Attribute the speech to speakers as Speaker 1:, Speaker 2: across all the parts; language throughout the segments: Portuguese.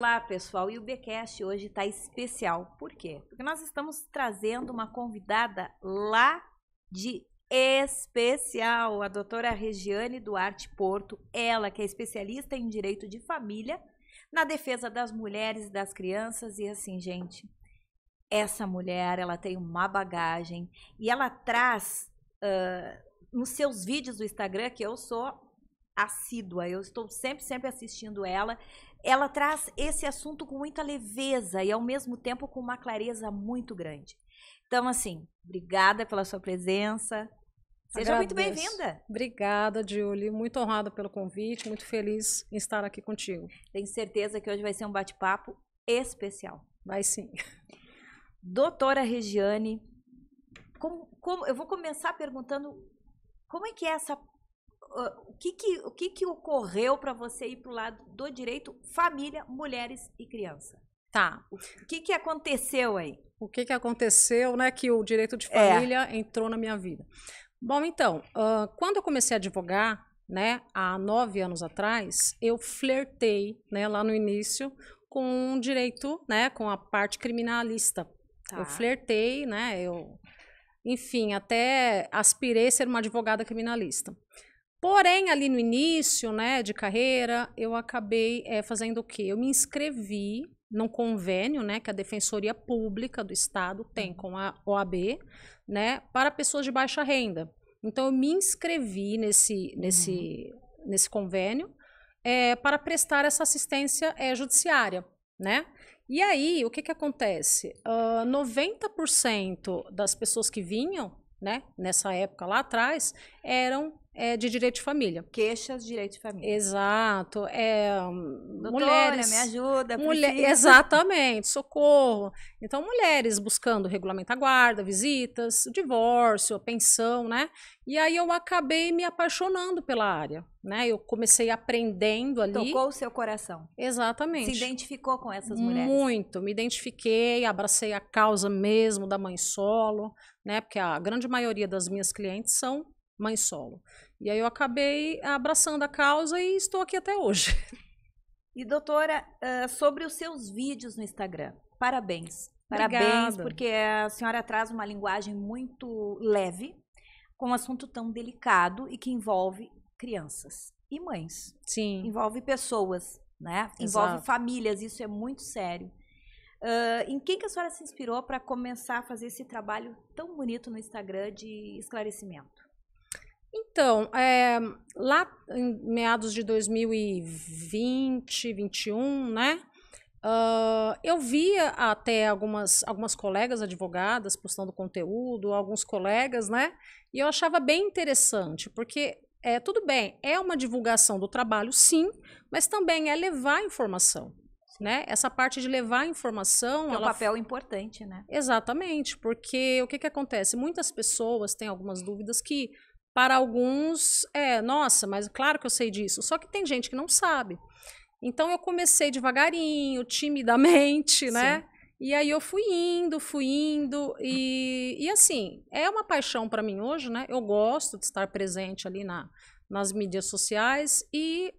Speaker 1: Olá, pessoal, e o Bcast hoje está especial. Por quê? Porque nós estamos trazendo uma convidada lá de especial, a doutora Regiane Duarte Porto, ela que é especialista em direito de família, na defesa das mulheres e das crianças. E assim, gente, essa mulher, ela tem uma bagagem e ela traz nos seus vídeos do Instagram, que eu sou assídua, eu estou sempre assistindo ela. Ela traz esse assunto com muita leveza e, ao mesmo tempo, com uma clareza muito grande. Então, assim, obrigada pela sua presença. Seja muito bem-vinda.
Speaker 2: Obrigada, Julie. Muito honrada pelo convite, muito feliz em estar aqui contigo.
Speaker 1: Tenho certeza que hoje vai ser um bate-papo especial.
Speaker 2: Vai sim.
Speaker 1: Doutora Regiane, eu vou começar perguntando como é que é essa... O que ocorreu para você ir para o lado do direito família, mulheres e criança?
Speaker 2: Tá.
Speaker 1: O que aconteceu aí?
Speaker 2: O que aconteceu, né, que o direito de família entrou na minha vida? Bom, então, quando eu comecei a advogar, né, há 9 anos atrás, eu flertei, né, lá no início, com o direito, né, com a parte criminalista. Tá. Eu flertei, né, enfim, até aspirei a ser uma advogada criminalista. Porém, ali no início, né, de carreira, eu acabei fazendo o quê? Eu me inscrevi num convênio, né, que a Defensoria Pública do Estado tem com a OAB, né, para pessoas de baixa renda. Então, eu me inscrevi nesse convênio para prestar essa assistência judiciária, né? E aí, o que acontece? 90% das pessoas que vinham, né, nessa época lá atrás, eram de direito de família.
Speaker 1: Queixas de direito de família.
Speaker 2: Exato.
Speaker 1: Doutora,
Speaker 2: mulheres,
Speaker 1: me ajuda,
Speaker 2: exatamente, socorro. Então, mulheres buscando regulamentar guarda, visitas, divórcio, pensão, né? E aí eu acabei me apaixonando pela área, né? Eu comecei aprendendo ali.
Speaker 1: Tocou o seu coração.
Speaker 2: Exatamente.
Speaker 1: Se identificou com essas mulheres?
Speaker 2: Muito, me identifiquei, abracei a causa mesmo da mãe solo, né? Porque a grande maioria das minhas clientes são mãe solo. E aí eu acabei abraçando a causa e estou aqui até hoje.
Speaker 1: E doutora, sobre os seus vídeos no Instagram, parabéns.
Speaker 2: Obrigada.
Speaker 1: Parabéns, porque a senhora traz uma linguagem muito leve, com um assunto tão delicado e que envolve crianças e mães.
Speaker 2: Sim.
Speaker 1: Envolve pessoas, né? Envolve famílias, isso é muito sério. Em quem que a senhora se inspirou para começar a fazer esse trabalho tão bonito no Instagram de esclarecimento?
Speaker 2: Então, lá em meados de 2020, 2021, né? Eu via até algumas colegas advogadas postando conteúdo, alguns colegas, né? E eu achava bem interessante, porque tudo bem, é uma divulgação do trabalho, sim, mas também é levar informação. Né? Essa parte de levar informação...
Speaker 1: É um papel importante, né?
Speaker 2: Exatamente, porque o que acontece? Muitas pessoas têm algumas dúvidas que, para alguns, nossa, mas claro que eu sei disso. Só que tem gente que não sabe. Então, eu comecei devagarinho, timidamente, né? E aí eu fui indo, e assim, é uma paixão para mim hoje, né? Eu gosto de estar presente ali nas mídias sociais e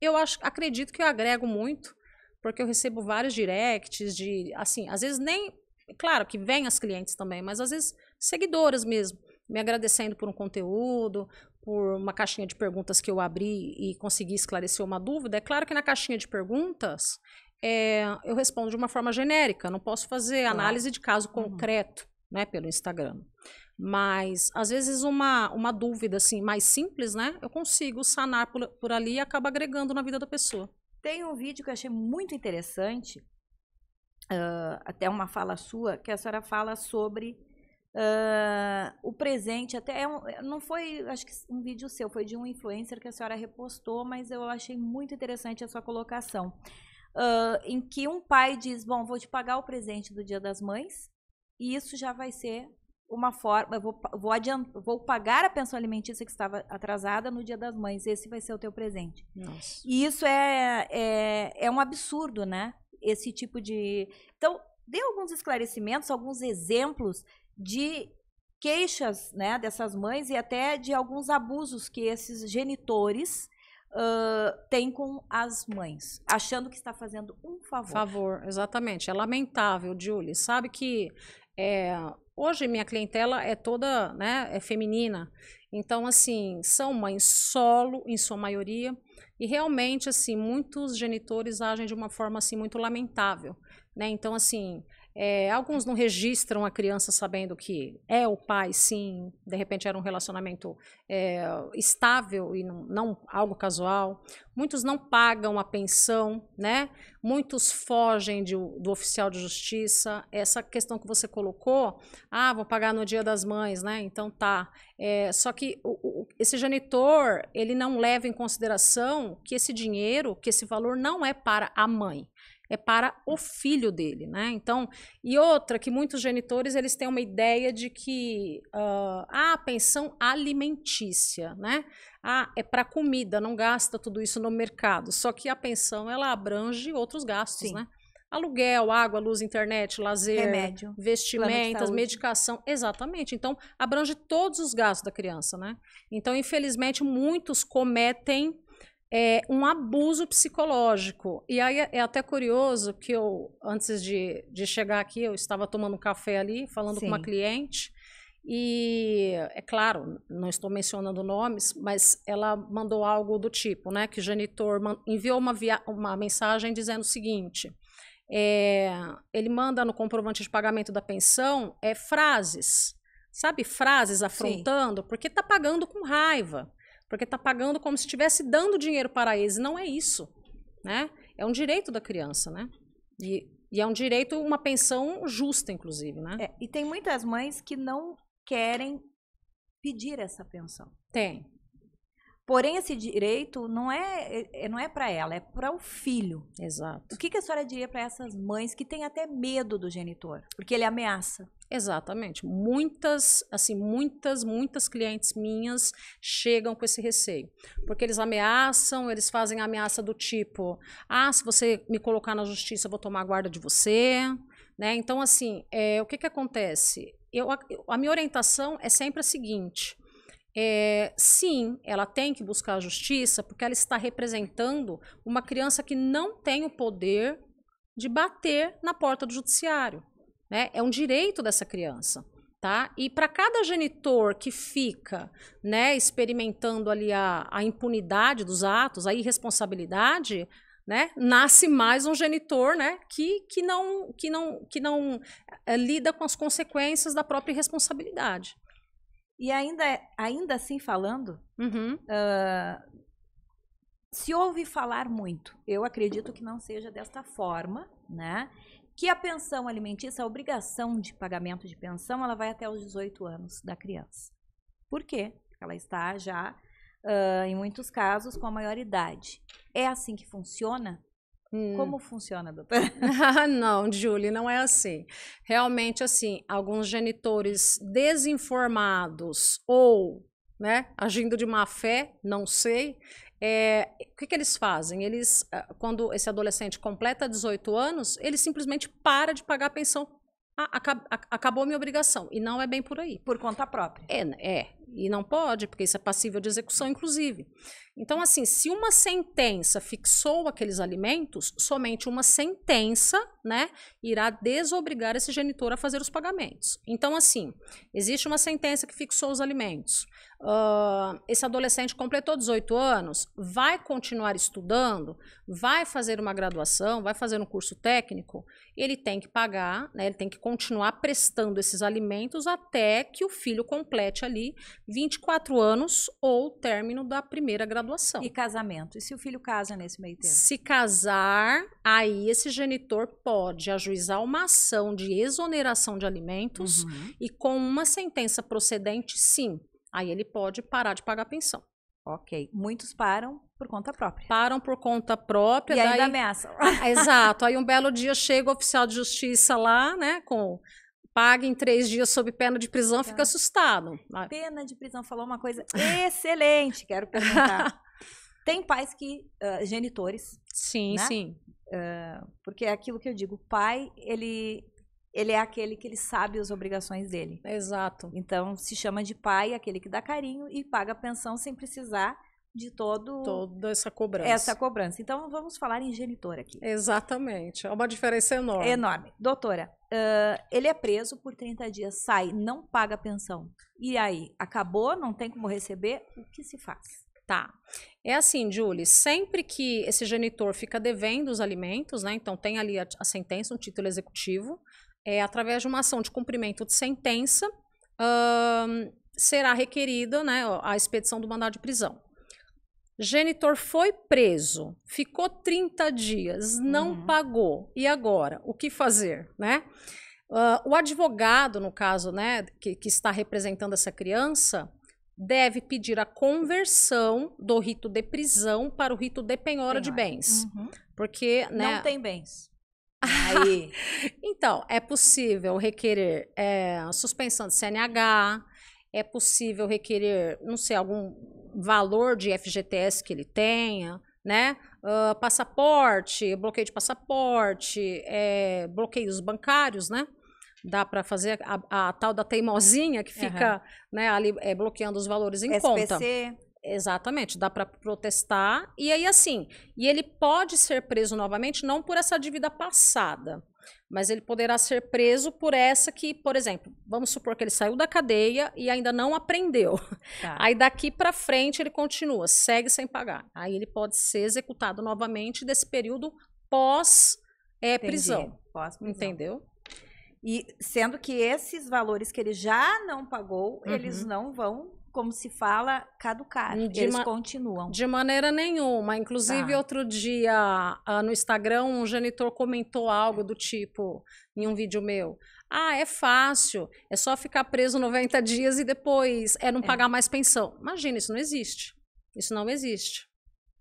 Speaker 2: eu acredito que eu agrego muito, porque eu recebo vários directs de, assim, às vezes nem... Claro que vem as clientes também, mas às vezes seguidoras mesmo, me agradecendo por um conteúdo, por uma caixinha de perguntas que eu abri e consegui esclarecer uma dúvida. É claro que na caixinha de perguntas eu respondo de uma forma genérica, não posso fazer análise de caso concreto, né, pelo Instagram. Mas, às vezes, uma dúvida assim, mais simples, né, eu consigo sanar por ali e acaba agregando na vida da pessoa.
Speaker 1: Tem um vídeo que eu achei muito interessante, até uma fala sua, que a senhora fala sobre o presente, até não foi, acho que um vídeo seu, foi de um influencer que a senhora repostou, mas eu achei muito interessante a sua colocação, em que um pai diz, bom, vou te pagar o presente do Dia das Mães, e isso já vai ser uma forma, vou pagar a pensão alimentícia que estava atrasada no Dia das Mães, esse vai ser o teu presente.
Speaker 2: Nossa.
Speaker 1: E isso é um absurdo, né? Esse tipo de... Então, dê alguns esclarecimentos, alguns exemplos de queixas, né, dessas mães e até de alguns abusos que esses genitores tem com as mães, achando que está fazendo um favor.
Speaker 2: Favor, exatamente. É lamentável, Julie. Sabe que hoje minha clientela é toda, né, é feminina. Então, assim, são mães solo, em sua maioria, e realmente, assim, muitos genitores agem de uma forma, assim, muito lamentável, né? Então, assim, alguns não registram a criança sabendo que é o pai, sim, de repente era um relacionamento estável e não algo casual. Muitos não pagam a pensão, né? Muitos fogem do oficial de justiça. Essa questão que você colocou, vou pagar no Dia das Mães, né? Então tá. Só que esse genitor, ele não leva em consideração que esse dinheiro, que esse valor não é para a mãe. É para o filho dele, né? Então, e outra, que muitos genitores, eles têm uma ideia de que a pensão alimentícia, né? É para comida, não gasta tudo isso no mercado. Só que a pensão, ela abrange outros gastos,
Speaker 1: Sim.
Speaker 2: né? Aluguel, água, luz, internet, lazer,
Speaker 1: Remédio,
Speaker 2: vestimentas, medicação, exatamente. Então, abrange todos os gastos da criança, né? Então, infelizmente, muitos cometem um abuso psicológico. E aí é até curioso que antes de chegar aqui, eu estava tomando um café ali, falando com uma cliente, e é claro, não estou mencionando nomes, mas ela mandou algo do tipo, né, que o genitor enviou uma mensagem dizendo o seguinte, ele manda no comprovante de pagamento da pensão frases, sabe, frases afrontando, sim, porque está pagando com raiva. Porque está pagando como se estivesse dando dinheiro para eles. Não é isso, né? É um direito da criança, né? E é um direito, uma pensão justa, inclusive, né?
Speaker 1: E tem muitas mães que não querem pedir essa pensão.
Speaker 2: Tem.
Speaker 1: Porém, esse direito não é para ela, é para o filho.
Speaker 2: Exato.
Speaker 1: O que a senhora diria para essas mães que têm até medo do genitor? Porque ele ameaça.
Speaker 2: Exatamente. Muitas clientes minhas chegam com esse receio. Porque eles ameaçam, eles fazem ameaça do tipo, se você me colocar na justiça, eu vou tomar guarda de você, né? Então, assim, o que acontece? A minha orientação é sempre a seguinte, sim, ela tem que buscar a justiça porque ela está representando uma criança que não tem o poder de bater na porta do judiciário. Né? É um direito dessa criança. Tá? E para cada genitor que fica, né, experimentando ali a impunidade dos atos, a irresponsabilidade, né, nasce mais um genitor, né, que não lida com as consequências da própria irresponsabilidade.
Speaker 1: E ainda assim falando, se ouve falar muito, eu acredito que não seja desta forma, né? Que a pensão alimentícia, a obrigação de pagamento de pensão, ela vai até os 18 anos da criança. Por quê? Porque ela está já, em muitos casos, com a maioridade. É assim que funciona? Como funciona, doutora?
Speaker 2: Não, Julie, não é assim. Realmente, assim, alguns genitores desinformados ou, né, agindo de má fé, não sei, o que eles fazem? Eles, quando esse adolescente completa 18 anos, ele simplesmente para de pagar a pensão. Acabou minha obrigação. E não é bem por aí.
Speaker 1: Por conta própria.
Speaker 2: E não pode, porque isso é passível de execução, inclusive. Então, assim, se uma sentença fixou aqueles alimentos, somente uma sentença, né, irá desobrigar esse genitor a fazer os pagamentos. Então, assim, existe uma sentença que fixou os alimentos. Esse adolescente completou 18 anos, vai continuar estudando, vai fazer uma graduação, vai fazer um curso técnico, ele tem que pagar, né, ele tem que continuar prestando esses alimentos até que o filho complete ali 24 anos ou término da primeira graduação.
Speaker 1: E casamento? E se o filho casa nesse meio tempo?
Speaker 2: Se casar, aí esse genitor pode ajuizar uma ação de exoneração de alimentos e com uma sentença procedente, sim, aí ele pode parar de pagar a pensão.
Speaker 1: Ok. Muitos param por conta própria.
Speaker 2: Param por conta própria.
Speaker 1: E ainda ameaçam.
Speaker 2: Exato. Aí um belo dia chega o oficial de justiça lá, né, paga em 3 dias sob pena de prisão, fica assustado.
Speaker 1: Pena de prisão, falou uma coisa excelente, quero perguntar. Tem pais que, genitores.
Speaker 2: Sim,
Speaker 1: né?
Speaker 2: Sim.
Speaker 1: Porque é aquilo que eu digo, o pai, ele é aquele que ele sabe as obrigações dele.
Speaker 2: Exato.
Speaker 1: Então, se chama de pai aquele que dá carinho e paga a pensão sem precisar de toda
Speaker 2: essa cobrança.
Speaker 1: Essa cobrança. Então, vamos falar em genitor aqui.
Speaker 2: Exatamente. É uma diferença enorme.
Speaker 1: Enorme. Doutora, ele é preso por 30 dias, sai, não paga pensão. E aí, acabou, não tem como receber, o que se faz?
Speaker 2: Tá. É assim, Julie, sempre que esse genitor fica devendo os alimentos, né? Então tem ali a sentença, um título executivo, através de uma ação de cumprimento de sentença, será requerida, né, a expedição do mandado de prisão. Genitor foi preso, ficou 30 dias, não pagou. E agora? O que fazer, né? O advogado, no caso, né, que está representando essa criança, deve pedir a conversão do rito de prisão para o rito de penhora de bens. Porque, né,
Speaker 1: não tem bens. Aí.
Speaker 2: Então, é possível requerer suspensão de CNH, é possível requerer, não sei, algum valor de FGTS que ele tenha, né? Passaporte, bloqueio de passaporte, bloqueios bancários, né? Dá para fazer a tal da teimosinha que fica né, ali bloqueando os valores em conta.
Speaker 1: SPC.
Speaker 2: Exatamente, dá para protestar. E aí, assim, e ele pode ser preso novamente, não por essa dívida passada, mas ele poderá ser preso por essa que, por exemplo, vamos supor que ele saiu da cadeia e ainda não aprendeu. Tá. Aí daqui para frente ele continua, segue sem pagar. Aí ele pode ser executado novamente desse período pós-prisão.
Speaker 1: Pós-prisão.
Speaker 2: Entendeu?
Speaker 1: E sendo que esses valores que ele já não pagou, eles não vão, como se fala, caducar. Eles continuam.
Speaker 2: De maneira nenhuma. Inclusive, outro dia, no Instagram, um genitor comentou algo do tipo, em um vídeo meu, é fácil, é só ficar preso 90 dias e depois não pagar mais pensão. Imagina, isso não existe. Isso não existe.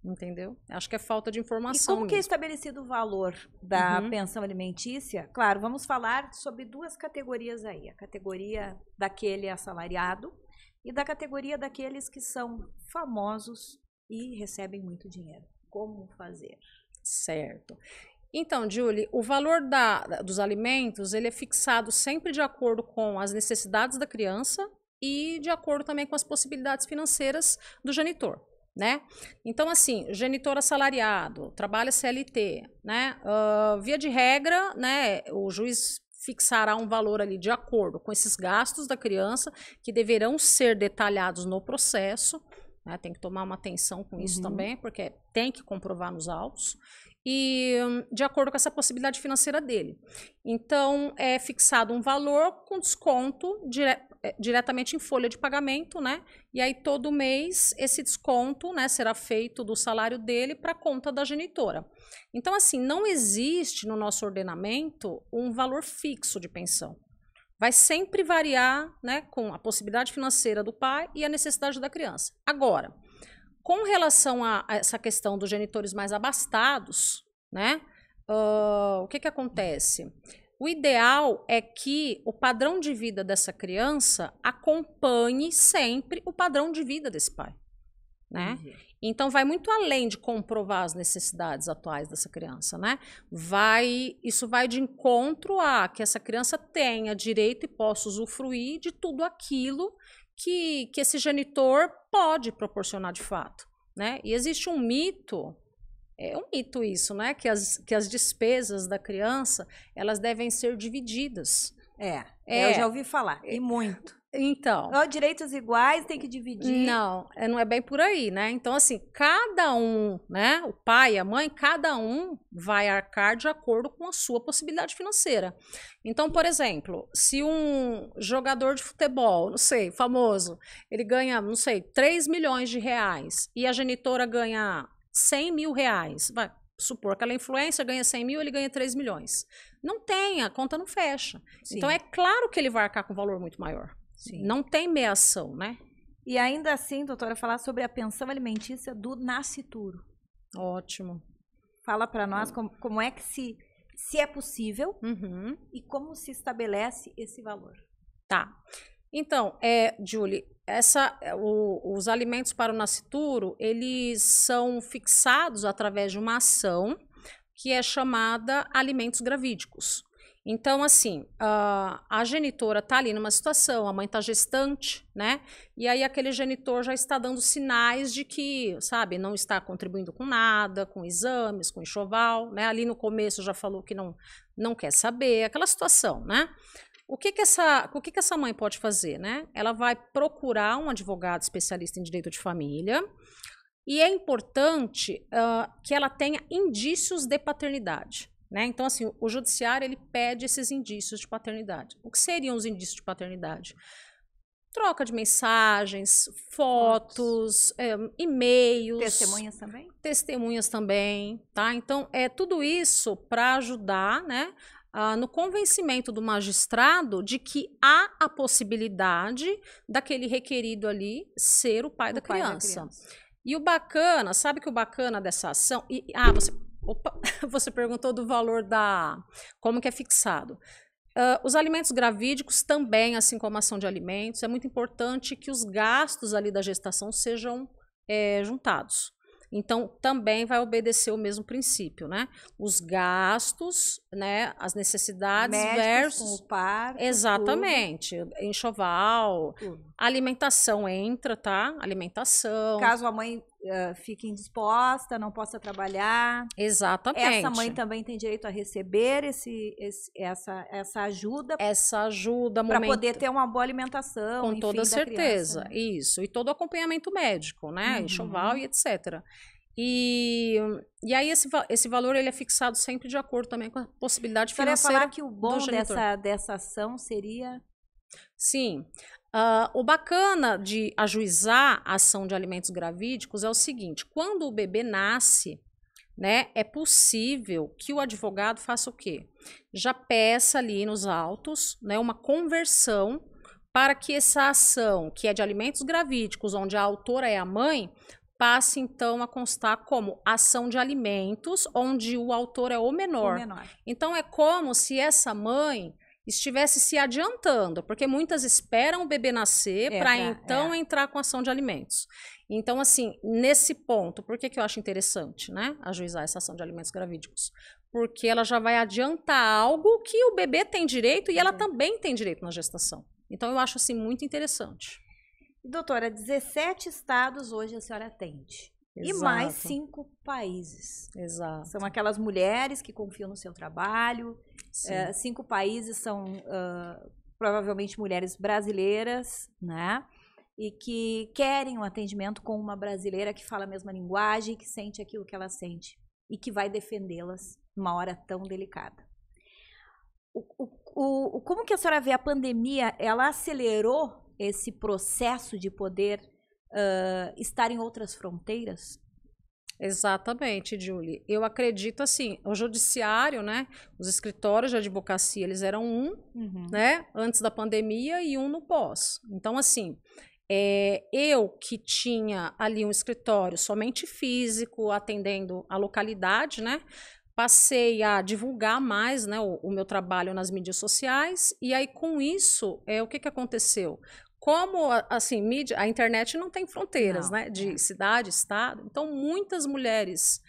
Speaker 2: Entendeu? Acho que é falta de informação.
Speaker 1: E como que é estabelecido o valor da pensão alimentícia? Claro, vamos falar sobre duas categorias aí. A categoria daquele assalariado e da categoria daqueles que são famosos e recebem muito dinheiro. Como fazer?
Speaker 2: Certo. Então, Julie, o valor dos alimentos, ele é fixado sempre de acordo com as necessidades da criança e de acordo também com as possibilidades financeiras do genitor. Né? Então, assim, genitor assalariado, trabalha CLT, né? Via de regra, né, o juiz fixará um valor ali de acordo com esses gastos da criança, que deverão ser detalhados no processo, né? Tem que tomar uma atenção com isso também, porque tem que comprovar nos autos, e de acordo com essa possibilidade financeira dele. Então, é fixado um valor com desconto diretamente em folha de pagamento, né? E aí todo mês esse desconto, né, será feito do salário dele para a conta da genitora. Então, assim, não existe no nosso ordenamento um valor fixo de pensão. Vai sempre variar, né, com a possibilidade financeira do pai e a necessidade da criança. Agora, com relação a essa questão dos genitores mais abastados, né, o que acontece? O ideal é que o padrão de vida dessa criança acompanhe sempre o padrão de vida desse pai, né? Então, vai muito além de comprovar as necessidades atuais dessa criança, né? Isso vai de encontro a que essa criança tenha direito e possa usufruir de tudo aquilo que esse genitor pode proporcionar de fato, né? E existe um mito... É um mito isso, né? Que as despesas da criança, elas devem ser divididas.
Speaker 1: Eu já ouvi falar, e muito.
Speaker 2: Então...
Speaker 1: direitos iguais, tem que dividir.
Speaker 2: Não é bem por aí, né? Então, assim, cada um, né? O pai e a mãe, cada um vai arcar de acordo com a sua possibilidade financeira. Então, por exemplo, se um jogador de futebol, não sei, famoso, ele ganha, não sei, 3 milhões de reais e a genitora ganha 100 mil reais. Vai supor que aquela influência ganha 100 mil, ele ganha 3 milhões. Não tem, a conta não fecha. Sim. Então, é claro que ele vai arcar com um valor muito maior. Sim. Não tem meação, né?
Speaker 1: E ainda assim, doutora, falar sobre a pensão alimentícia do nascituro.
Speaker 2: Ótimo.
Speaker 1: Fala para nós como é que se é possível e como se estabelece esse valor.
Speaker 2: Tá. Então, Julie, os alimentos para o nascituro, eles são fixados através de uma ação que é chamada alimentos gravídicos. Então, assim, a genitora tá ali numa situação, a mãe tá gestante, né? E aí aquele genitor já está dando sinais de que, sabe, não está contribuindo com nada, com exames, com enxoval, né? Ali no começo já falou que não quer saber, aquela situação, né? O que que essa mãe pode fazer, né? Ela vai procurar um advogado especialista em direito de família e é importante que ela tenha indícios de paternidade, né? Então, assim, o judiciário ele pede esses indícios de paternidade. O que seriam os indícios de paternidade? Troca de mensagens, fotos, e-mails.
Speaker 1: Testemunhas também?
Speaker 2: Testemunhas também, tá? Então, é tudo isso para ajudar, né? No convencimento do magistrado de que há a possibilidade daquele requerido ali ser o pai da criança. E o bacana, sabe que o bacana dessa ação... você perguntou do valor como que é fixado. Os alimentos gravídicos também, assim como a ação de alimentos, é muito importante que os gastos ali da gestação sejam juntados. Então, também vai obedecer o mesmo princípio, né? Os gastos, né? As necessidades
Speaker 1: médicos
Speaker 2: versus...
Speaker 1: com o parto,
Speaker 2: exatamente.
Speaker 1: Tudo.
Speaker 2: Enxoval,
Speaker 1: Tudo.
Speaker 2: Alimentação entra, tá? Alimentação.
Speaker 1: Caso a mãe fique indisposta, não possa trabalhar.
Speaker 2: Exatamente.
Speaker 1: Essa mãe também tem direito a receber essa ajuda.
Speaker 2: Essa ajuda
Speaker 1: para poder ter uma boa alimentação.
Speaker 2: Com
Speaker 1: enfim,
Speaker 2: toda certeza.
Speaker 1: Criança, né?
Speaker 2: Isso. E todo o acompanhamento médico, né? Enxoval e etc. E aí esse valor ele é fixado sempre de acordo também com a possibilidade financeira.
Speaker 1: Você ia falar que o bom dessa ação seria...
Speaker 2: Sim. O bacana de ajuizar a ação de alimentos gravídicos é o seguinte: quando o bebê nasce, né, é possível que o advogado faça o quê? Já peça ali nos autos, né, uma conversão para que essa ação, que é de alimentos gravídicos, onde a autora é a mãe, passe então a constar como ação de alimentos, onde o autor é o menor. Então é como se essa mãe estivesse se adiantando, porque muitas esperam o bebê nascer para então entrar com ação de alimentos. Então, assim, nesse ponto, por que eu acho interessante, né, ajuizar essa ação de alimentos gravídicos? Porque ela já vai adiantar algo que o bebê tem direito e ela também tem direito na gestação. Então, eu acho, assim, muito interessante.
Speaker 1: Doutora, 17 estados hoje a senhora atende. Exato. E mais 5 países.
Speaker 2: Exato.
Speaker 1: São aquelas mulheres que confiam no seu trabalho. 5 países são provavelmente mulheres brasileiras, né? E que querem um atendimento com uma brasileira que fala a mesma linguagem, que sente aquilo que ela sente e que vai defendê-las numa hora tão delicada. Como que a senhora vê a pandemia? Ela acelerou esse processo de poder estar em outras fronteiras?
Speaker 2: Exatamente, Julie. Eu acredito assim, o judiciário, né, os escritórios de advocacia, eles eram né, antes da pandemia e um no pós. Então, assim, eu que tinha ali um escritório somente físico, atendendo a localidade, né, passei a divulgar mais, né, o meu trabalho nas mídias sociais, e aí com isso, o que aconteceu? Como, assim, a internet não tem fronteiras, né, de cidade, estado, então muitas mulheres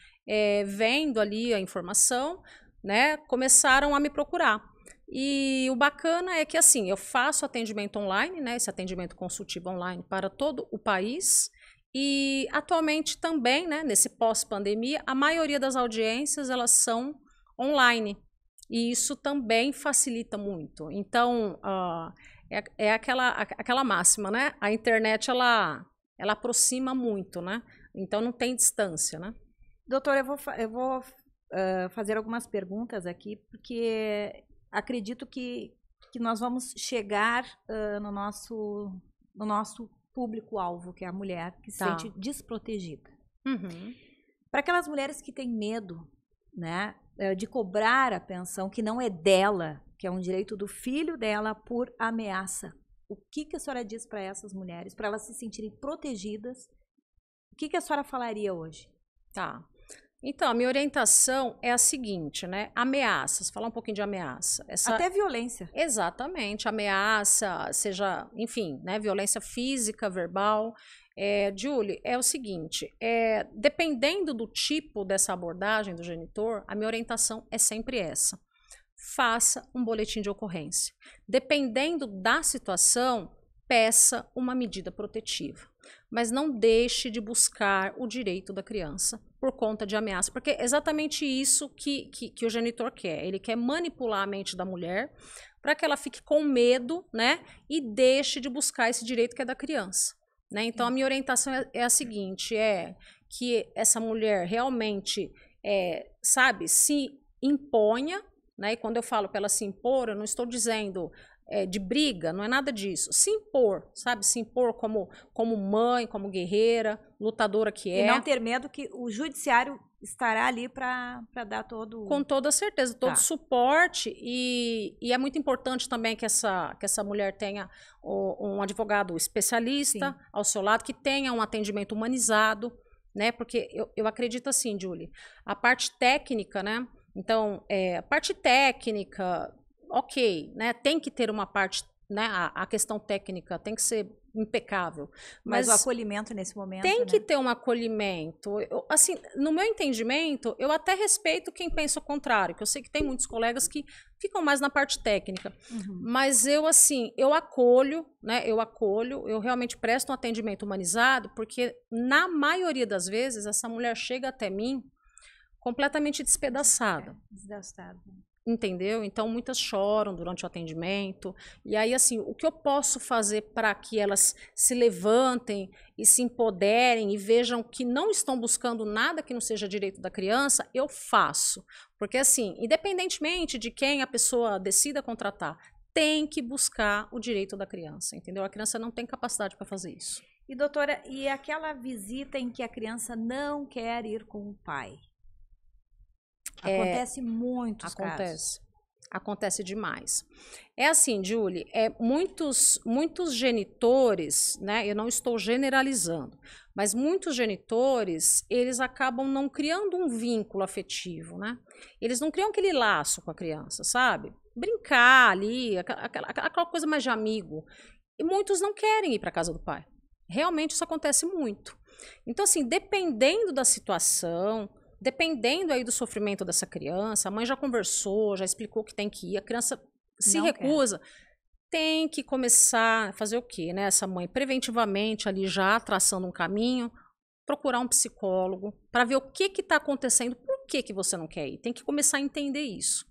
Speaker 2: vendo ali a informação, né, começaram a me procurar. E o bacana é que, assim, eu faço atendimento online, né, esse atendimento consultivo online para todo o país, e atualmente também, né, nesse pós-pandemia, a maioria das audiências, elas são online, e isso também facilita muito. Então, é aquela máxima, né? A internet, ela aproxima muito, né? Então, não tem distância, né?
Speaker 1: Doutora, eu vou fazer algumas perguntas aqui, porque acredito que nós vamos chegar no nosso público-alvo, que é a mulher que se sente desprotegida. Para aquelas mulheres que têm medo, né, de cobrar a pensão que não é dela, que é um direito do filho dela, por ameaça. O que a senhora diz para essas mulheres, para elas se sentirem protegidas? O que a senhora falaria hoje?
Speaker 2: Tá. Então, a minha orientação é a seguinte, né? Ameaças, falar um pouquinho de ameaça.
Speaker 1: Até violência.
Speaker 2: Exatamente, ameaça, seja, enfim, né? Violência física, verbal. Julie, é o seguinte, dependendo do tipo dessa abordagem do genitor, a minha orientação é sempre essa. faça um boletim de ocorrência. Dependendo da situação, peça uma medida protetiva. Mas não deixe de buscar o direito da criança por conta de ameaça, porque é exatamente isso que o genitor quer. Ele quer manipular a mente da mulher para que ela fique com medo, né, e deixe de buscar esse direito que é da criança. Né? Então, a minha orientação é a seguinte, que essa mulher realmente, sabe, se imponha, né? E quando eu falo para ela se impor, eu não estou dizendo de briga, não é nada disso. Se impor, sabe? Se impor como mãe, como guerreira, lutadora que é.
Speaker 1: E não ter medo que o judiciário estará ali para dar todo...
Speaker 2: Com toda certeza, todo suporte. E é muito importante também que essa mulher tenha um advogado especialista ao seu lado, que tenha um atendimento humanizado, né? Porque eu acredito assim, Julie, a parte técnica, né? Então, a parte técnica... Ok, né? Tem que ter uma parte, né? A questão técnica tem que ser impecável.
Speaker 1: Mas o acolhimento nesse momento,
Speaker 2: tem que ter um acolhimento. Assim, no meu entendimento, eu até respeito quem pensa o contrário, que eu sei que tem muitos colegas que ficam mais na parte técnica. Mas eu acolho, né? Eu realmente presto um atendimento humanizado, porque na maioria das vezes essa mulher chega até mim completamente despedaçada.
Speaker 1: Desgastada.
Speaker 2: Entendeu? Então, muitas choram durante o atendimento. E aí, assim, o que eu posso fazer para que elas se levantem e se empoderem e vejam que não estão buscando nada que não seja direito da criança, eu faço. Porque, assim, independentemente de quem a pessoa decida contratar, tem que buscar o direito da criança, entendeu? A criança não tem capacidade para fazer isso.
Speaker 1: E, doutora, e aquela visita em que a criança não quer ir com o pai? Acontece muito.
Speaker 2: Acontece demais. É assim, Julie, muitos genitores, né? Eu não estou generalizando, mas muitos genitores, eles acabam não criando um vínculo afetivo, né? Eles não criam aquele laço com a criança, sabe? Brincar ali, aquela coisa mais de amigo. E muitos não querem ir para casa do pai. Realmente isso acontece muito. Então, assim, dependendo da situação, dependendo aí do sofrimento dessa criança, a mãe já conversou, já explicou que tem que ir, a criança se recusa, tem que começar a fazer o quê, né? Essa mãe preventivamente ali já traçando um caminho, procurar um psicólogo para ver o que está acontecendo, por que você não quer ir. Tem que começar a entender isso.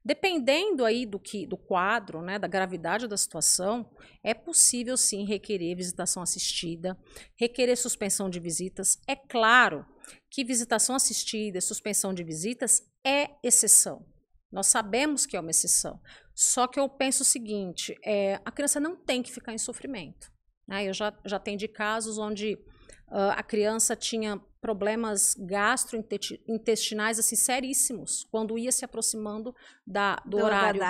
Speaker 2: Dependendo aí do quadro, né, da gravidade da situação, é possível sim requerer visitação assistida, requerer suspensão de visitas. É claro que visitação assistida e suspensão de visitas é exceção. Nós sabemos que é uma exceção. Só que eu penso o seguinte, a criança não tem que ficar em sofrimento. Né? Eu já atendi casos onde a criança tinha problemas gastrointestinais assim, seríssimos, quando ia se aproximando do horário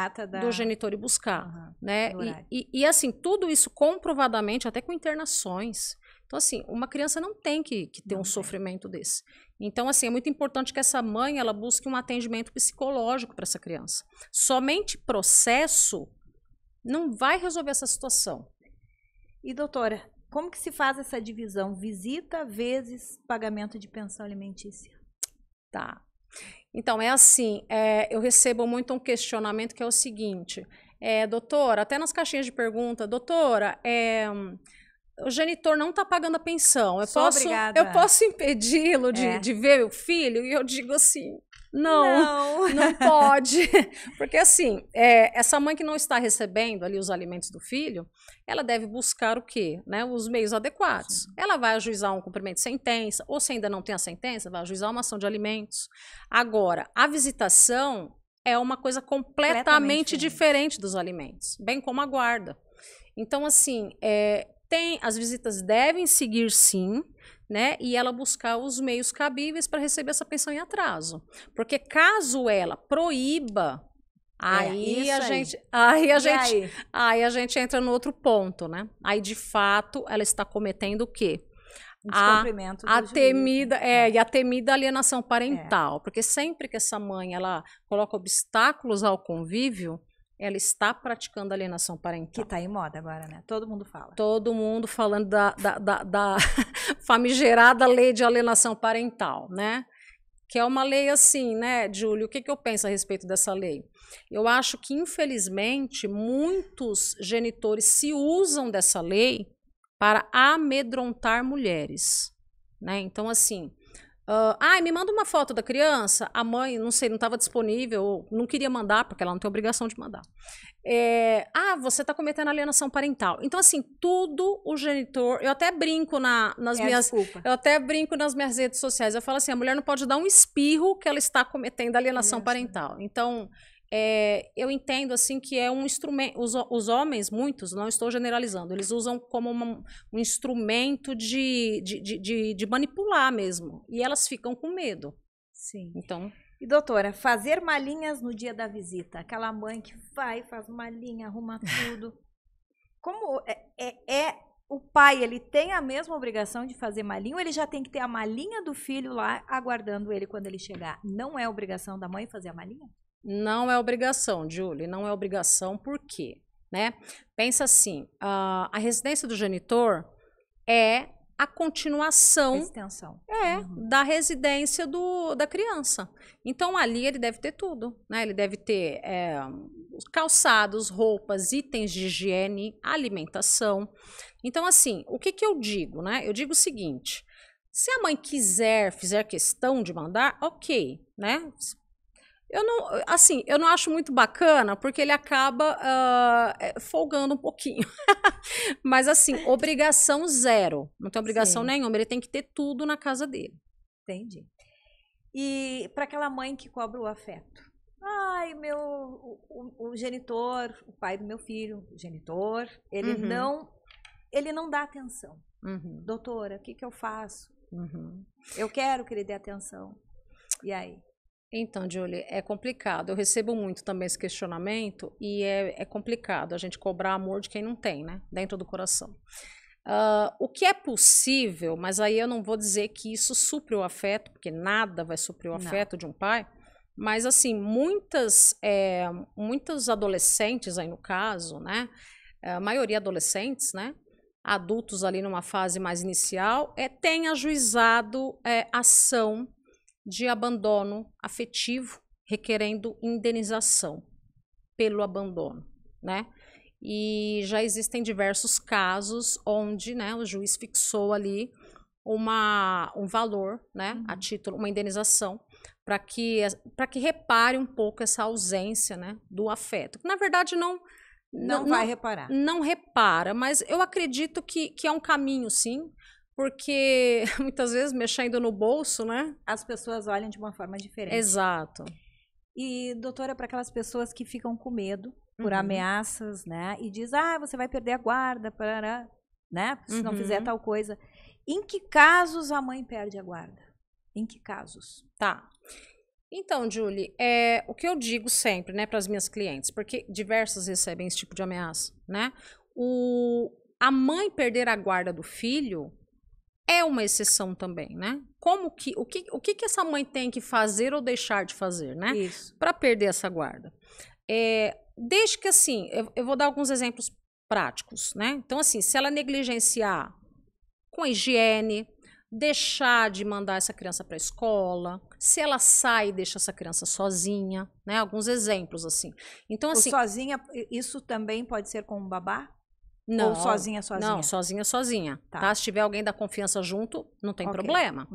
Speaker 2: do genitor ir buscar. Né? E assim, tudo isso comprovadamente, até com internações. Então, assim, uma criança não tem que ter um sofrimento desse. Então, assim, é muito importante que essa mãe ela busque um atendimento psicológico para essa criança. Somente processo não vai resolver essa situação.
Speaker 1: E, doutora, como que se faz essa divisão? Visita vezes pagamento de pensão alimentícia.
Speaker 2: Tá. Então, é assim, eu recebo muito um questionamento que é o seguinte, doutora, até nas caixinhas de pergunta, doutora, o genitor não está pagando a pensão, eu posso impedi-lo de ver o filho? E eu digo assim, não pode. Porque assim, essa mãe que não está recebendo ali os alimentos do filho, ela deve buscar o quê? Né? Os meios adequados. Sim. Ela vai ajuizar um cumprimento de sentença, ou se ainda não tem a sentença, vai ajuizar uma ação de alimentos. Agora, a visitação é uma coisa completamente diferente dos alimentos, bem como a guarda. Então, assim, as visitas devem seguir sim, né? E ela buscar os meios cabíveis para receber essa pensão em atraso. Porque caso ela proíba, aí a gente entra no outro ponto, né? Aí, de fato, ela está cometendo o quê?
Speaker 1: Descumprimento do juízo.
Speaker 2: E a temida alienação parental. Porque sempre que essa mãe ela coloca obstáculos ao convívio, ela está praticando alienação parental.
Speaker 1: Que está em moda agora, né? Todo mundo fala.
Speaker 2: Todo mundo falando da famigerada lei de alienação parental, né? que é uma lei assim, né, Júlio? O que eu penso a respeito dessa lei? Eu acho que, infelizmente, muitos genitores se usam dessa lei para amedrontar mulheres, né? Então, assim, me manda uma foto da criança, a mãe, não sei, não estava disponível, ou não queria mandar, porque ela não tem obrigação de mandar. Você está cometendo alienação parental. Então, assim, tudo o genitor, eu até brinco eu até brinco nas minhas redes sociais, eu falo assim, a mulher não pode dar um espirro que ela está cometendo alienação parental. Então, eu entendo assim que é um instrumento, os homens, muitos, não estou generalizando, eles usam como um instrumento de manipular mesmo, e elas ficam com medo.
Speaker 1: Sim.
Speaker 2: Então...
Speaker 1: E doutora, fazer malinhas no dia da visita, aquela mãe que faz malinha, arruma tudo, como o pai, ele tem a mesma obrigação de fazer malinha, ou ele já tem que ter a malinha do filho lá aguardando ele quando ele chegar? Não é obrigação da mãe fazer a malinha?
Speaker 2: Não é obrigação, Julie, não é obrigação, por quê? Né? Pensa assim, a residência do genitor é a continuação
Speaker 1: extensão.
Speaker 2: Da residência da criança. Então, ali ele deve ter tudo, né? Ele deve ter calçados, roupas, itens de higiene, alimentação. Então, assim, o que eu digo, né? Eu digo o seguinte, se a mãe fizer questão de mandar, ok, né? Eu não acho muito bacana, porque ele acaba folgando um pouquinho. Mas, assim, obrigação zero. Não tem obrigação nenhuma. Ele tem que ter tudo na casa dele.
Speaker 1: Entendi. E para aquela mãe que cobra o afeto? Ai, o genitor, o pai do meu filho, o genitor, ele não dá atenção. Doutora, o que eu faço? Eu quero que ele dê atenção. E aí?
Speaker 2: Então, Julie, é complicado. Eu recebo muito também esse questionamento e é complicado a gente cobrar amor de quem não tem, né? Dentro do coração. O que é possível, mas aí eu não vou dizer que isso supre o afeto, porque nada vai suprir o afeto de um pai, mas assim, muitos adolescentes aí no caso, né? A maioria adolescentes, né? Adultos ali numa fase mais inicial, tem ajuizado ação de abandono afetivo, requerendo indenização pelo abandono, né? E já existem diversos casos onde, né, o juiz fixou ali um valor, né, a título, uma indenização, para que repare um pouco essa ausência, né, do afeto. Na verdade, não
Speaker 1: vai reparar.
Speaker 2: Não repara, mas eu acredito que é um caminho, sim. Porque muitas vezes mexendo no bolso, né?
Speaker 1: As pessoas olham de uma forma diferente.
Speaker 2: Exato.
Speaker 1: E, doutora, para aquelas pessoas que ficam com medo por ameaças, né? E diz, você vai perder a guarda, né? Se não fizer tal coisa. Em que casos a mãe perde a guarda? Em que casos?
Speaker 2: Tá. Então, Julie, o que eu digo sempre, né, para as minhas clientes, porque diversas recebem esse tipo de ameaça, né? A mãe perder a guarda do filho é uma exceção também, né? O que essa mãe tem que fazer ou deixar de fazer, né?
Speaker 1: Isso.
Speaker 2: Para perder essa guarda. Desde que, assim, eu vou dar alguns exemplos práticos, né? Então, assim, se ela negligenciar com a higiene, deixar de mandar essa criança para a escola, se ela sai e deixa essa criança sozinha, né? Alguns exemplos, assim. Então, assim...
Speaker 1: sozinha, isso também pode ser com um babá?
Speaker 2: Não,
Speaker 1: ou sozinha?
Speaker 2: Não, sozinha. Tá? Se tiver alguém da confiança junto, não tem problema.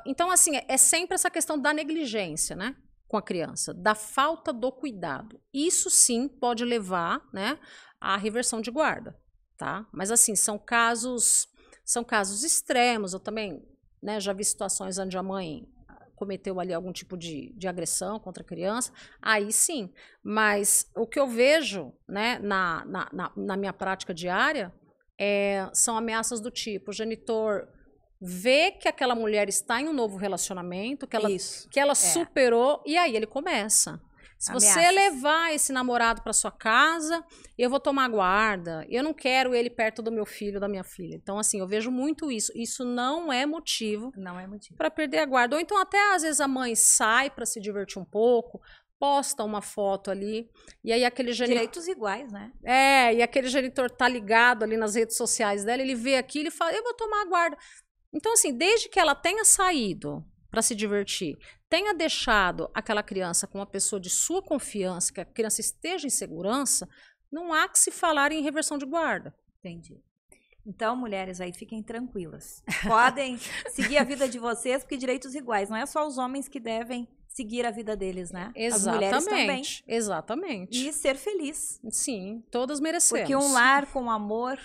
Speaker 2: Então, assim, é sempre essa questão da negligência, né? Com a criança, da falta do cuidado. Isso sim pode levar, né, à reversão de guarda, tá? Mas assim, são casos extremos. Eu também, né, já vi situações onde a mãe cometeu ali algum tipo de agressão contra a criança, aí sim. Mas o que eu vejo, né, na minha prática diária são ameaças do tipo, o genitor vê que aquela mulher está em um novo relacionamento, que ela superou, e aí ele começa. Se você levar esse namorado para sua casa, eu vou tomar guarda. Eu não quero ele perto do meu filho, da minha filha. Então, assim, eu vejo muito isso. Isso não é motivo para perder a guarda. Ou então, até às vezes a mãe sai para se divertir um pouco, posta uma foto ali, e aí aquele genitor...
Speaker 1: Direitos iguais, né?
Speaker 2: E aquele genitor tá ligado ali nas redes sociais dela, ele vê aquilo e fala, eu vou tomar a guarda. Então, assim, desde que ela tenha saído, para se divertir, tenha deixado aquela criança com uma pessoa de sua confiança, que a criança esteja em segurança, não há que se falar em reversão de guarda.
Speaker 1: Entendi. Então, mulheres aí, fiquem tranquilas. Podem seguir a vida de vocês, porque direitos iguais. Não é só os homens que devem seguir a vida deles, né?
Speaker 2: Exatamente.
Speaker 1: As mulheres também.
Speaker 2: Exatamente.
Speaker 1: E ser feliz.
Speaker 2: Sim, todas merecemos.
Speaker 1: Porque um lar com amor,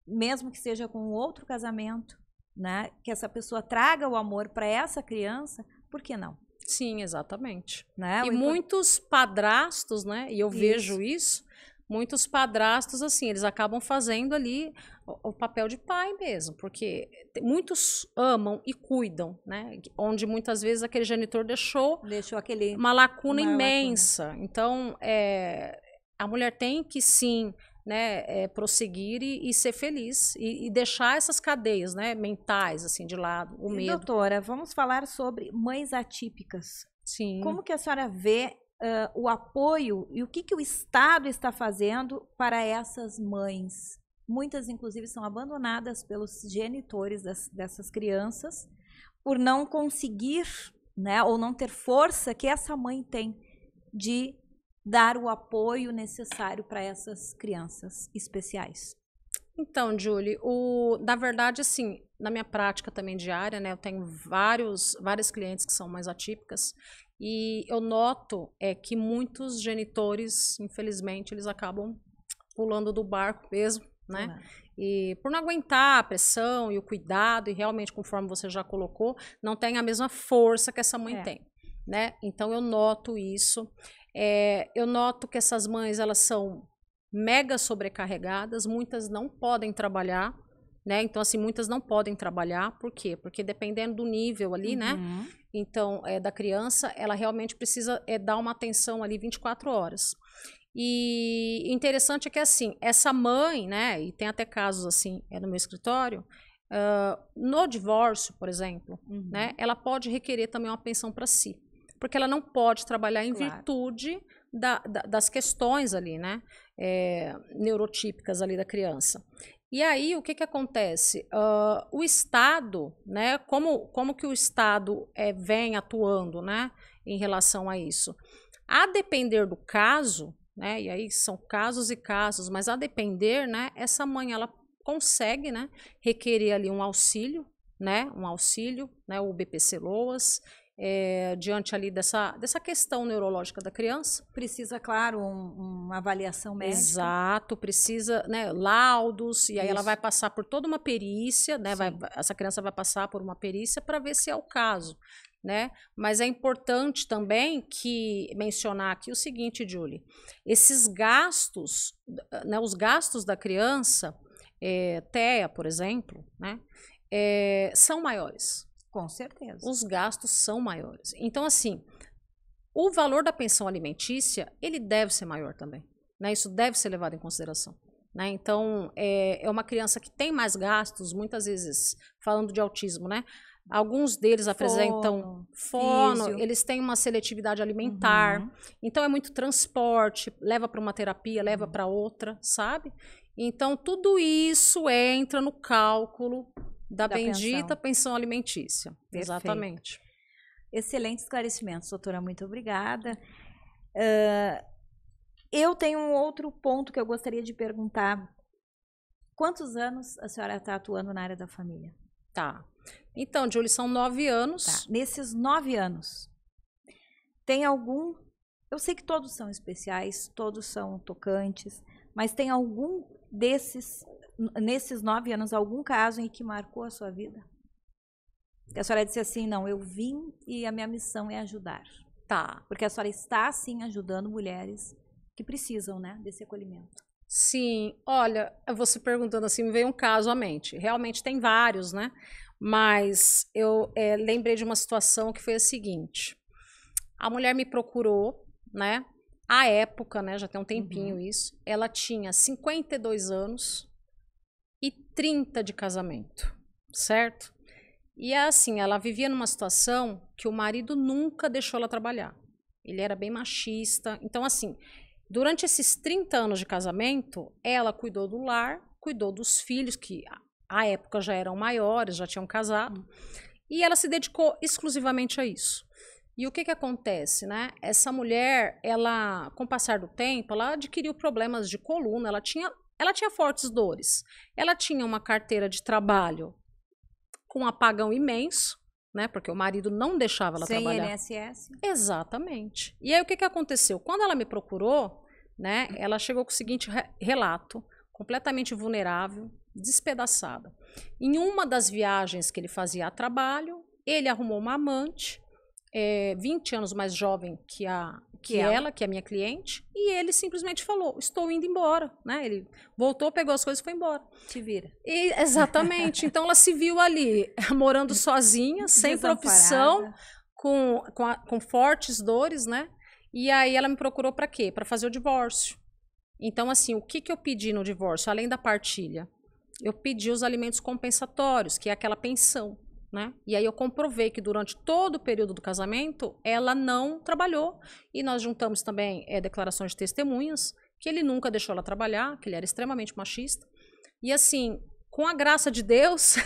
Speaker 1: mesmo que seja com outro casamento, né? Que essa pessoa traga o amor para essa criança, por que não?
Speaker 2: Sim, exatamente.
Speaker 1: Né?
Speaker 2: E muitos padrastos, né? E eu vejo isso. Muitos padrastos, assim, eles acabam fazendo ali o papel de pai mesmo, porque muitos amam e cuidam, né? Onde muitas vezes aquele genitor deixou uma lacuna imensa. Então, a mulher tem que sim, né, prosseguir e ser feliz e deixar essas cadeias, né, mentais assim de lado, o medo.
Speaker 1: Doutora, vamos falar sobre mães atípicas.
Speaker 2: Sim.
Speaker 1: Como que a senhora vê o apoio e o que o Estado está fazendo para essas mães? Muitas, inclusive, são abandonadas pelos genitores dessas crianças por não conseguir, né, ou não ter força que essa mãe tem de dar o apoio necessário para essas crianças especiais.
Speaker 2: Então, Julie, na verdade, assim, na minha prática também diária, né, eu tenho várias clientes que são mais atípicas e eu noto que muitos genitores, infelizmente, eles acabam pulando do barco mesmo, né? E por não aguentar a pressão e o cuidado, e realmente, conforme você já colocou, não tem a mesma força que essa mãe tem, né? Então, eu noto isso. Eu noto que essas mães, elas são mega sobrecarregadas, muitas não podem trabalhar, né? Então, assim, muitas não podem trabalhar, por quê? Porque dependendo do nível ali, né? Então, da criança, ela realmente precisa dar uma atenção ali 24 horas. E interessante é que, assim, essa mãe, né? E tem até casos, assim, no meu escritório, no divórcio, por exemplo, né? Ela pode requerer também uma pensão para si, porque ela não pode trabalhar em virtude das questões ali, né? Neurotípicas ali da criança. E aí, o que acontece? O Estado, né? Como que o Estado vem atuando, né? Em relação a isso? A depender do caso, né? E aí são casos e casos, mas a depender, né? Essa mãe, ela consegue, né? Requerer ali um auxílio, né? O BPC-LOAS, diante ali dessa questão neurológica da criança.
Speaker 1: Precisa, claro, uma avaliação médica.
Speaker 2: Exato, precisa, né, laudos, e aí ela vai passar por toda uma perícia, né, essa criança vai passar por uma perícia para ver se é o caso, né? Mas é importante também mencionar aqui o seguinte, Julie, esses gastos, né, os gastos da criança, TEA, por exemplo, né, são maiores.
Speaker 1: Com certeza.
Speaker 2: Os gastos são maiores. Então, assim, o valor da pensão alimentícia, ele deve ser maior também, né? Isso deve ser levado em consideração, né? Então, é uma criança que tem mais gastos, muitas vezes, falando de autismo, né? Alguns deles apresentam fono, eles têm uma seletividade alimentar, então é muito transporte, leva para uma terapia, leva para outra, sabe? Então, tudo isso entra no cálculo da bendita pensão alimentícia. Perfeito. Exatamente.
Speaker 1: Excelente esclarecimento, doutora. Muito obrigada. Eu tenho um outro ponto que eu gostaria de perguntar. Quantos anos a senhora está atuando na área da família?
Speaker 2: Tá. Então, Julie, são 9 anos.
Speaker 1: Tá. Nesses 9 anos, tem algum... Eu sei que todos são especiais, todos são tocantes, mas tem algum nesses 9 anos, algum caso em que marcou a sua vida? Que a senhora disse assim, não, eu vim e a minha missão é ajudar. Tá. Porque a senhora está, sim, ajudando mulheres que precisam, né, desse acolhimento.
Speaker 2: Sim, olha, você perguntando assim, me veio um caso à mente. Realmente tem vários, né? Mas eu lembrei de uma situação que foi a seguinte. A mulher me procurou, né? À época, né, já tem um tempinho isso, ela tinha 52 anos e 30 de casamento, certo? E assim, ela vivia numa situação que o marido nunca deixou ela trabalhar. Ele era bem machista. Então, assim, durante esses 30 anos de casamento, ela cuidou do lar, cuidou dos filhos, que à época já eram maiores, já tinham casado. E ela se dedicou exclusivamente a isso. E o que acontece, né? Essa mulher, ela, com o passar do tempo, ela adquiriu problemas de coluna, ela tinha fortes dores. Ela tinha uma carteira de trabalho com um apagão imenso, né? Porque o marido não deixava ela trabalhar.
Speaker 1: Sem INSS?
Speaker 2: Exatamente. E aí o que aconteceu? Quando ela me procurou, né? Ela chegou com o seguinte relato, completamente vulnerável, despedaçada. Em uma das viagens que ele fazia a trabalho, ele arrumou uma amante, 20 anos mais jovem que ela, que é a minha cliente, e ele simplesmente falou, estou indo embora, né? Ele voltou, pegou as coisas e foi embora.
Speaker 1: Te vira.
Speaker 2: Exatamente. Então ela se viu ali, morando sozinha, sem profissão, com fortes dores, né? E aí ela me procurou para quê? Para fazer o divórcio. Então, assim, o que eu pedi no divórcio, além da partilha? Eu pedi os alimentos compensatórios, que é aquela pensão. Né? E aí eu comprovei que durante todo o período do casamento ela não trabalhou e nós juntamos também declarações de testemunhas que ele nunca deixou ela trabalhar, que ele era extremamente machista e assim, com a graça de Deus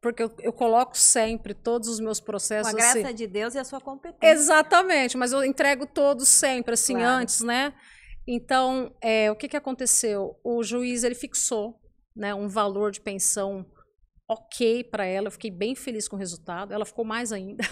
Speaker 2: porque eu coloco sempre todos os meus processos
Speaker 1: com a graça
Speaker 2: assim,
Speaker 1: de Deus e a sua competência.
Speaker 2: Exatamente, mas eu entrego todos sempre assim,
Speaker 1: claro.
Speaker 2: Antes, né? Então, o que aconteceu? O juiz ele fixou, né, um valor de pensão ok para ela, eu fiquei bem feliz com o resultado, ela ficou mais ainda,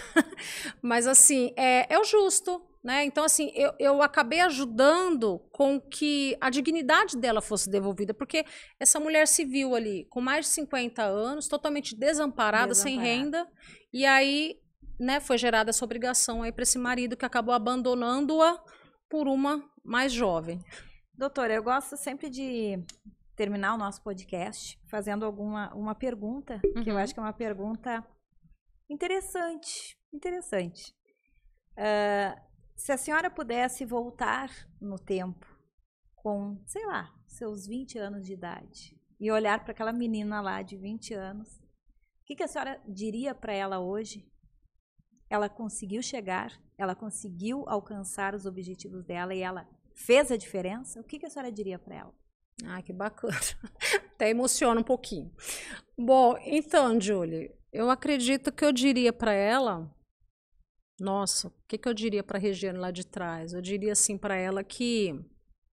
Speaker 2: mas assim, é o justo, né? Então assim, eu acabei ajudando com que a dignidade dela fosse devolvida, porque essa mulher se viu ali com mais de 50 anos, totalmente desamparada, sem renda, e aí, né, foi gerada essa obrigação aí para esse marido que acabou abandonando-a por uma mais jovem.
Speaker 1: Doutora, eu gosto sempre de terminar o nosso podcast fazendo uma pergunta, que eu acho que é uma pergunta interessante. Se a senhora pudesse voltar no tempo com, sei lá, seus 20 anos de idade e olhar para aquela menina lá de 20 anos, o que a senhora diria para ela hoje? Ela conseguiu chegar, ela conseguiu alcançar os objetivos dela e ela fez a diferença? O que a senhora diria para ela?
Speaker 2: Ah, que bacana. Até emociona um pouquinho. Bom, então, Julie, eu acredito que eu diria para ela, nossa, o que eu diria para a Regiane lá de trás? Eu diria assim para ela que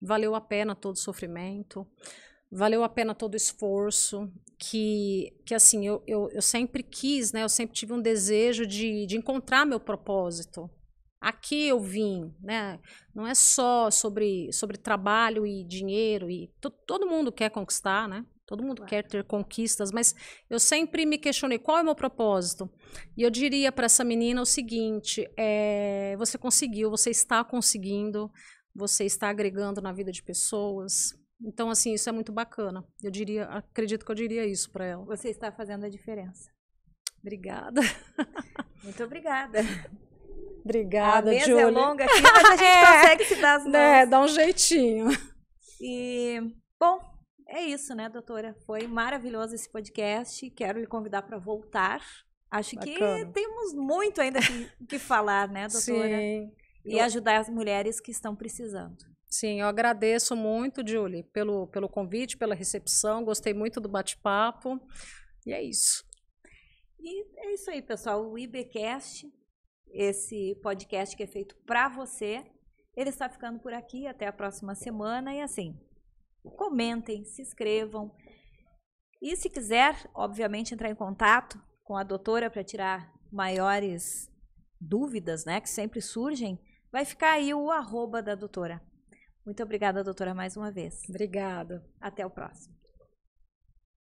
Speaker 2: valeu a pena todo o sofrimento, valeu a pena todo o esforço, que assim, eu sempre quis, né? Eu sempre tive um desejo de encontrar meu propósito. Aqui eu vim, né? Não é só sobre trabalho e dinheiro, e todo mundo quer conquistar, né? Todo mundo quer ter conquistas, mas eu sempre me questionei qual é o meu propósito. E eu diria para essa menina o seguinte: você conseguiu, você está conseguindo, você está agregando na vida de pessoas. Então, assim, isso é muito bacana. Acredito que eu diria isso para ela.
Speaker 1: Você está fazendo a diferença.
Speaker 2: Obrigada.
Speaker 1: Muito obrigada.
Speaker 2: Obrigada,
Speaker 1: Julie. A
Speaker 2: Julie.
Speaker 1: mesa é longa aqui, mas a gente consegue se dar as mãos.
Speaker 2: Dá um jeitinho.
Speaker 1: E, bom, é isso, né, doutora? Foi maravilhoso esse podcast. Quero lhe convidar para voltar. Acho bacana. Que temos muito ainda que falar, né, doutora?
Speaker 2: Sim.
Speaker 1: E ajudar as mulheres que estão precisando.
Speaker 2: Sim, eu agradeço muito, Julie, pelo convite, pela recepção. Gostei muito do bate-papo. E é isso.
Speaker 1: E é isso aí, pessoal. O IBcast, esse podcast que é feito para você, ele está ficando por aqui. Até a próxima semana. E assim, comentem, se inscrevam. E se quiser, obviamente, entrar em contato com a doutora para tirar maiores dúvidas, né, que sempre surgem, vai ficar aí o @ da doutora. Muito obrigada, doutora, mais uma vez.
Speaker 2: Obrigada.
Speaker 1: Até o próximo.